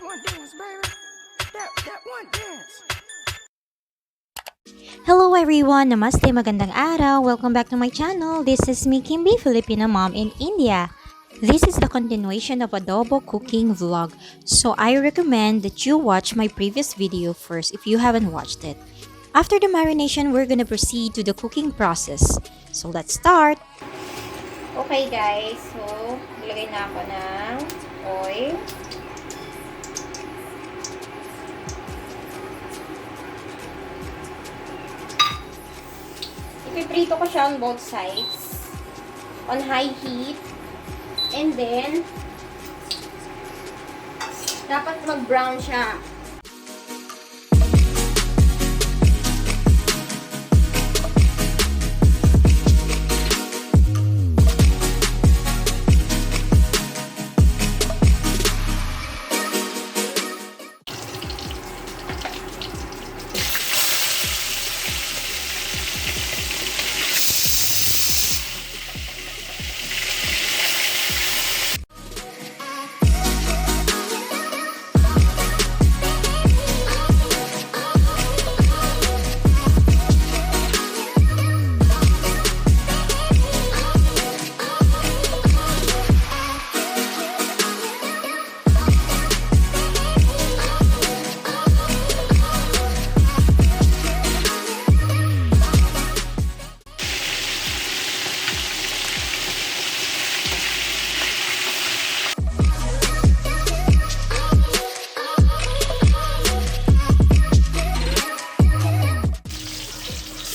one dance, baby. That one dance. Hello everyone! Namaste, magandang araw! Welcome back to my channel. This is me, Kimby, Filipina mom in India. This is the continuation of Adobo cooking vlog. So I recommend that you watch my previous video first if you haven't watched it. After the marination, we're gonna proceed to the cooking process. So let's start! Okay guys, so ilagay na ako ng oil. Ipiprito ko siya on both sides. On high heat. And then, dapat mag-brown siya.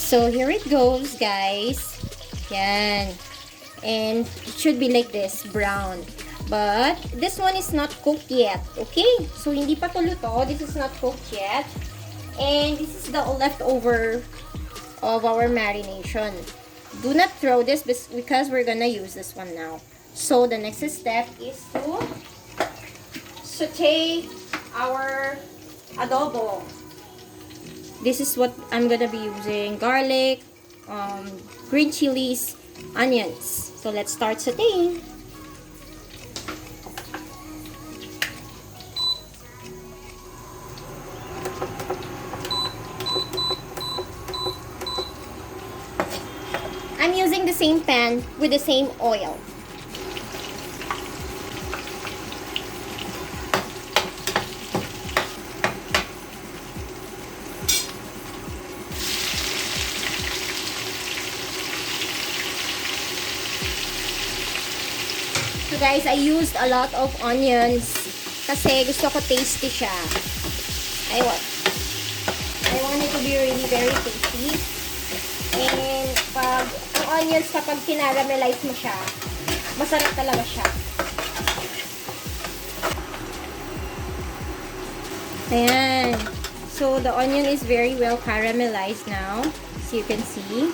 So, here it goes, guys. Yan. And it should be like this, brown. But, this one is not cooked yet. Okay? So, hindi pa to luto. This is not cooked yet. And this is the leftover of our marination. Do not throw this because we're gonna use this one now. So, the next step is to saute our adobo. This is what I'm gonna be using: garlic, green chilies, onions. So let's start sauteing. I'm using the same pan with the same oil. So guys, I used a lot of onions kasi gusto ko tasty siya. I want it to be really very tasty. And pag ang onions, kapag kinaramelize mo siya, masarap talaga siya. Ayan. So the onion is very well caramelized now, as you can see.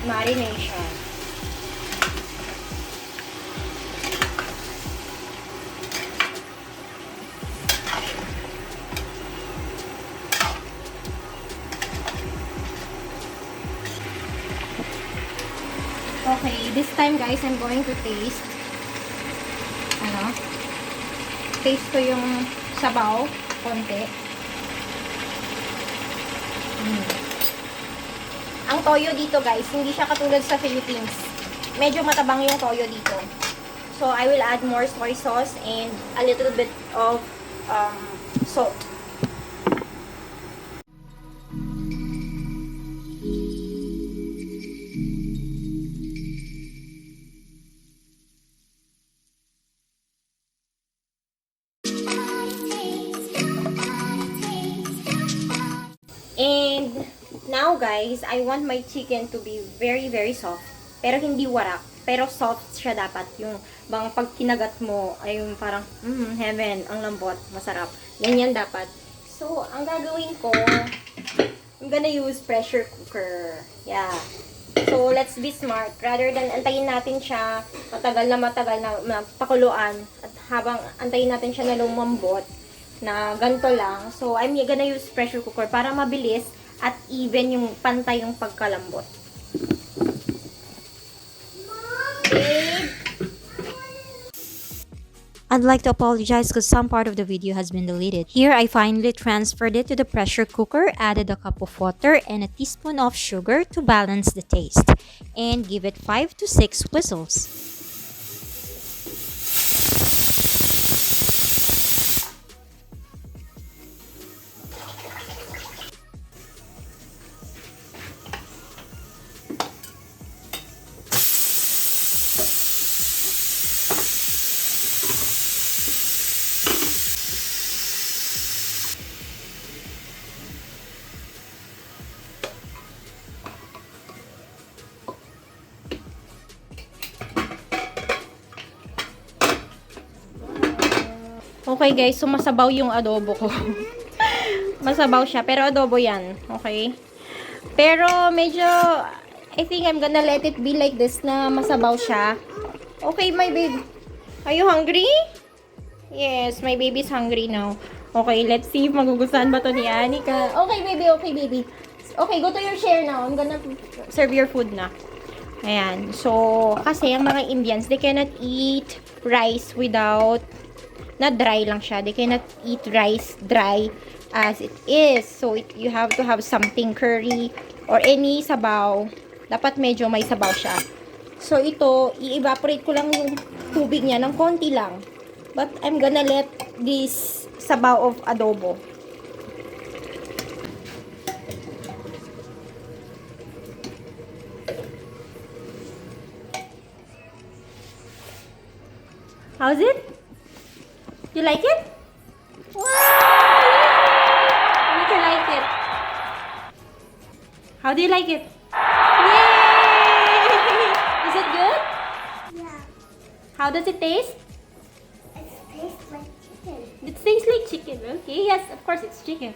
Marination. Okay, this time guys, I'm going to taste. Taste ko yung sabaw, konti. Ang toyo dito guys, hindi siya katulad sa Philippines. Medyo matabang yung toyo dito. So, I will add more soy sauce and a little bit of salt. And now guys, I want my chicken to be very, very soft. pero hindi warak. Pero soft siya dapat. Yung bang pag kinagat mo, ay yung parang, heaven, ang lambot, masarap. Ganyan dapat. So, ang gagawin ko, I'm gonna use pressure cooker. Yeah. So, let's be smart. Rather than antayin natin siya, matagal na pakuluan, at habang antayin natin siya na lumambot, na ganito lang. So, I'm gonna use pressure cooker para mabilis at even yung pantay yung pagkalambot. I'd like to apologize because some part of the video has been deleted. Here, I finally transferred it to the pressure cooker, added a cup of water and a teaspoon of sugar to balance the taste, and give it 5 to 6 whistles. Okay guys, so masabaw yung adobo ko. Masabaw siya, pero adobo yan. Okay? Pero medyo, I think I'm gonna let it be like this na masabaw siya. Okay, my baby. Are you hungry? Yes, my baby's hungry now. Okay, let's see if magugustuhan ba to ni Anika. Okay, baby. Okay, baby. Okay, go to your chair now. I'm gonna serve your food na. Ayan. So, kasi ang mga Indians, they cannot eat rice without, na dry lang siya. They cannot eat rice dry as it is. So, you have to have something curry or any sabaw. Dapat medyo may sabaw siya. So, ito, i-evaporate ko lang yung tubig niya ng konti lang. But, I'm gonna let this sabaw of adobo. How's it? You like it? Wow! You can like it. How do you like it? Yay! Is it good? Yeah, How does it taste? it tastes like chicken. It tastes like chicken. Okay, yes, of course it's chicken.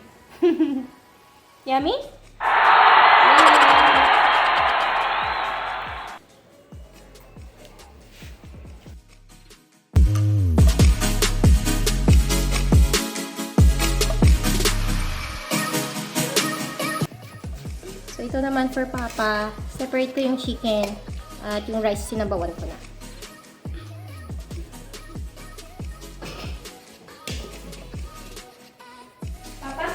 Yummy? Yay! So, ito naman for Papa. Separate ko yung chicken at yung rice sinabawan ko na. Papa?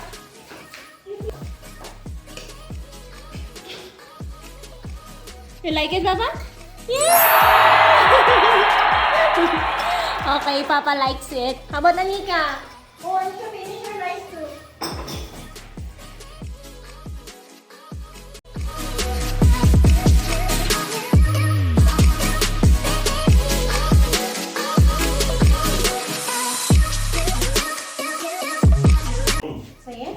You like it, Papa? Yeah! Okay, Papa likes it. How about Anika? Oh, Anika, finish your rice too. Saya?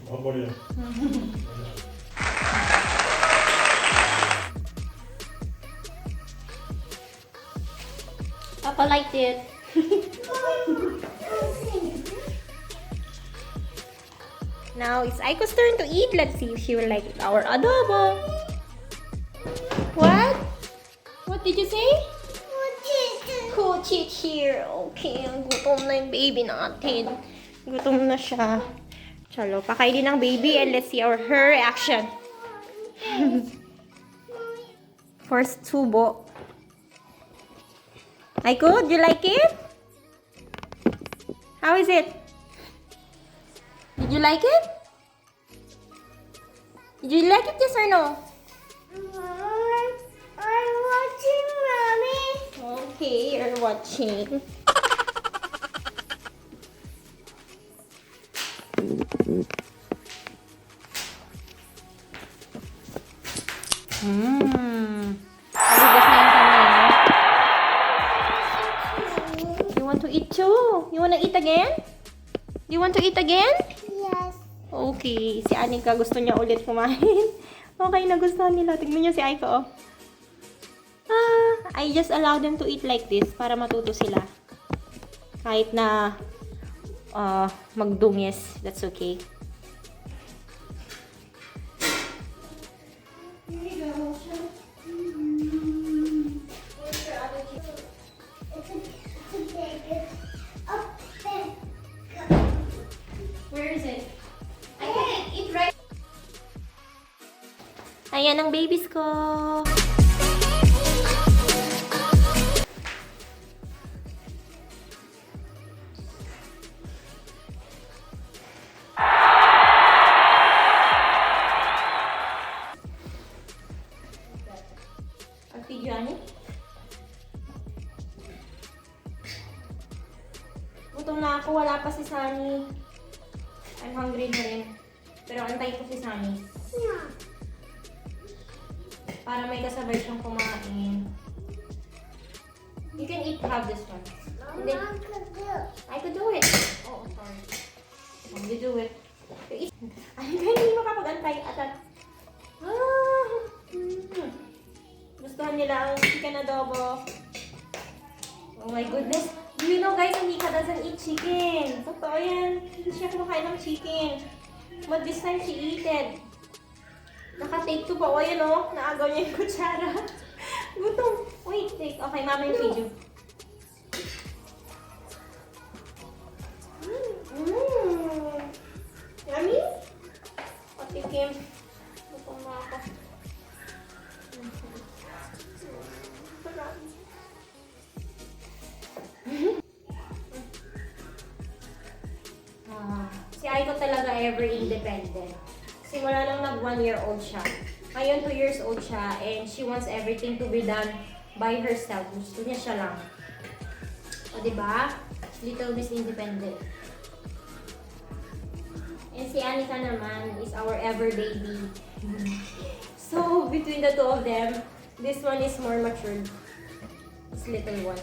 Apa dia? Papa liked it. Now it's Aiko's turn to eat. Let's see if she will like our adobo. What? What did you say? Cool cheat here. Okay, gutom na yung baby natin. Gutom na siya. Chalo, pakainin ng baby and let's see her reaction. First tubo. Aiko, do you like it? How is it? Did you like it? Did you like it, yes or no? I'm watching Mommy. Okay, you're watching. Nagugas na yung kamay. You want to eat too? You want to eat again? You want to eat again? Yes. Okay, si Anika gusto niya ulit kumain. Okay, nagustuhan nila. Tignan niyo si Aiko, oh. I just allow them to eat like this para matuto sila. Kahit na magdungis, that's okay. Where is it? I can't eat right. Ayan ang babies ko. Johnny? Gutom na ako, wala pa si Sunny. I'm hungry na rin. Pero antay ko si Sunny. Yeah. Para may kasabay siyang kumain. You can have this one. And then, I could do it. Oh, sorry. You do it. Ay, hindi makapag-antay. Gustuhan nila ang chicken adobo. Oh my goodness. Do you know guys, Nika doesn't eat chicken. Totoo yan. Hindi siya kumakain ng chicken. But this time she eat it. Naka-take 2 pa. O yan o. Naagaw niya yung kutsara. Gutom. Wait, take. Okay, mama yung video. Yummy? Patikim. Gutom na ako. Si Aiko talaga ever independent. Simula nang nag 1-year-old siya. Ngayon 2 years old siya and she wants everything to be done by herself. Gusto niya siya lang. O diba? Little Miss Independent. And si Anika naman is our ever baby. So, between the two of them, this one is more matured. This little one.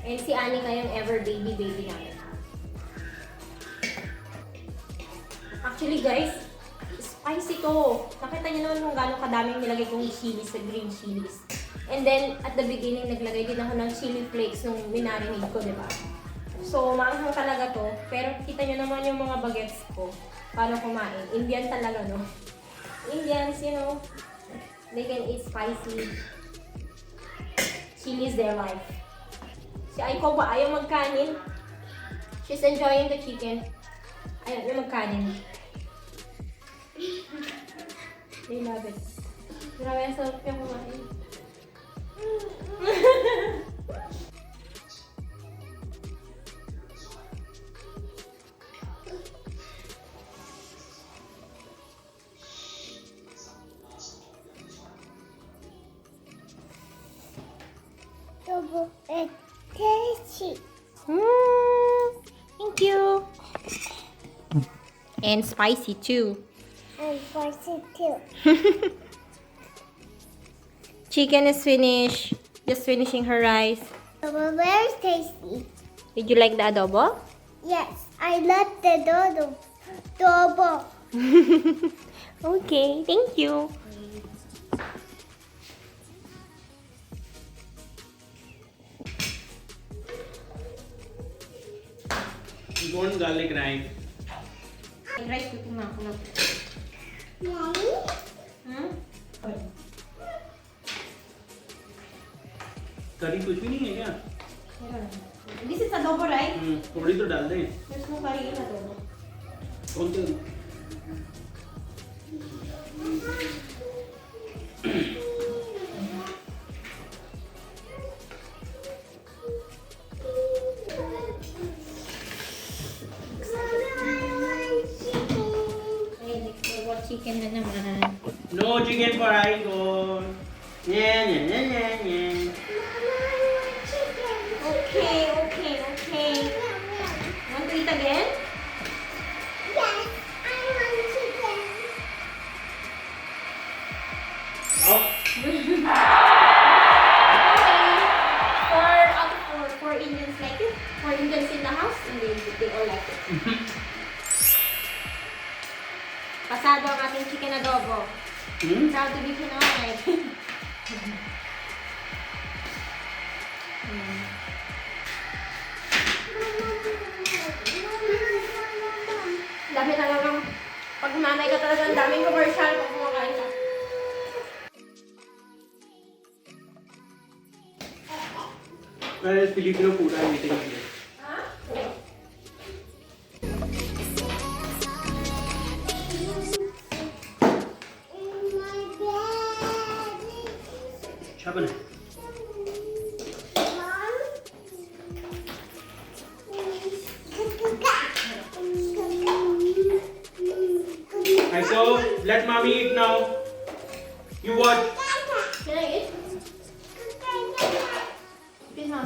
And si Anika yung ever baby namin. Actually guys, spicy to. Nakita niyo naman kung gano'ng kadaming nilagay kong chilies sa green chilies. And then, at the beginning, naglagay din ako ng chili flakes nung minarinade ko, diba? So, maanghang talaga to. Pero kita niyo naman yung mga bagets ko. Paano kumain. Indian talaga, no? Indians, you know, they can eat spicy. Chili is their life. Si Aiko ba, ayaw magkanin. She's enjoying the chicken. Ayaw niya magkanin. They love it. Grabe, ang sarap niya kumain. Double egg tasty. Thank you. And spicy too. And spicy too. Chicken is finished. Just finishing her rice. Double very tasty. Did you like the adobo? Yes, I love the double. Okay, thank you. You want garlic rice? Rice cooking na ako na. Mommy? करी कुछ भी नहीं है क्या? This is adobo, right? थोड़ी तो डाल दें. There's no curry in adobo. कौन से? Chicken na naman. No chicken for Aiko. Yeah. Okay. Want to eat again? Yes, I want chicken. Oh. Okay. For Indians like it. For Indians in the house, and they all like it. Pasado ang ating chicken adobo. Proud to be Pinoy. Dami talagang, pag nanay ka talaga, ang daming commercial pag kumakain ka. Where is Filipino food I'm eating here? Siya ba na? Hi, so let mommy eat now. You watch. Can I eat? Please, mom.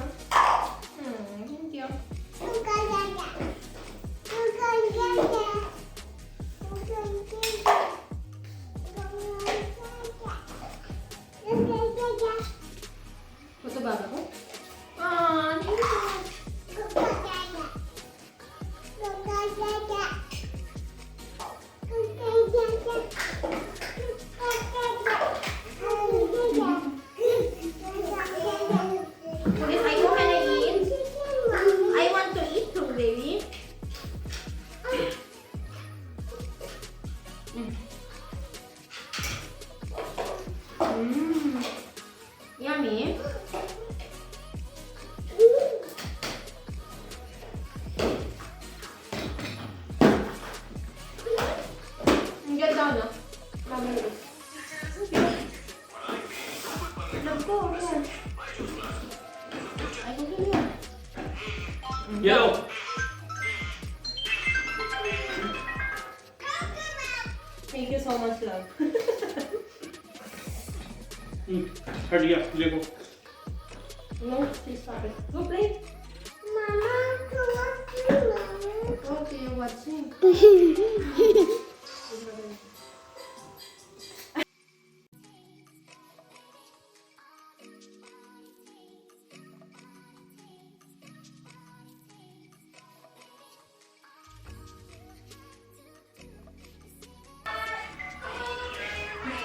Thank you. Gusto ba ako? Ah, thank you. If I go, can I eat? I want to eat too, baby. Yummy. Get down na. Mabilis. Love ko. Ay, kung yun. Yellow. Thank you so much, love. Hurry up, let go. No, please stop it. Go play. Okay, you're watching.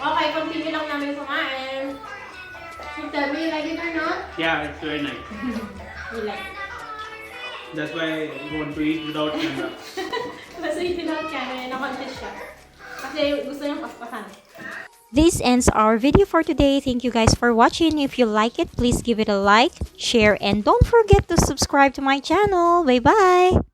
Okay, continue lang namin kumain. So tell me, you like it or not? Yeah, it's very nice. You like it. That's why I want to eat without camera. Basta yung tinawag camera, na-contest siya. Kasi gusto niyang paspasan. This ends our video for today. Thank you guys for watching. If you like it, please give it a like, share, and don't forget to subscribe to my channel. Bye bye!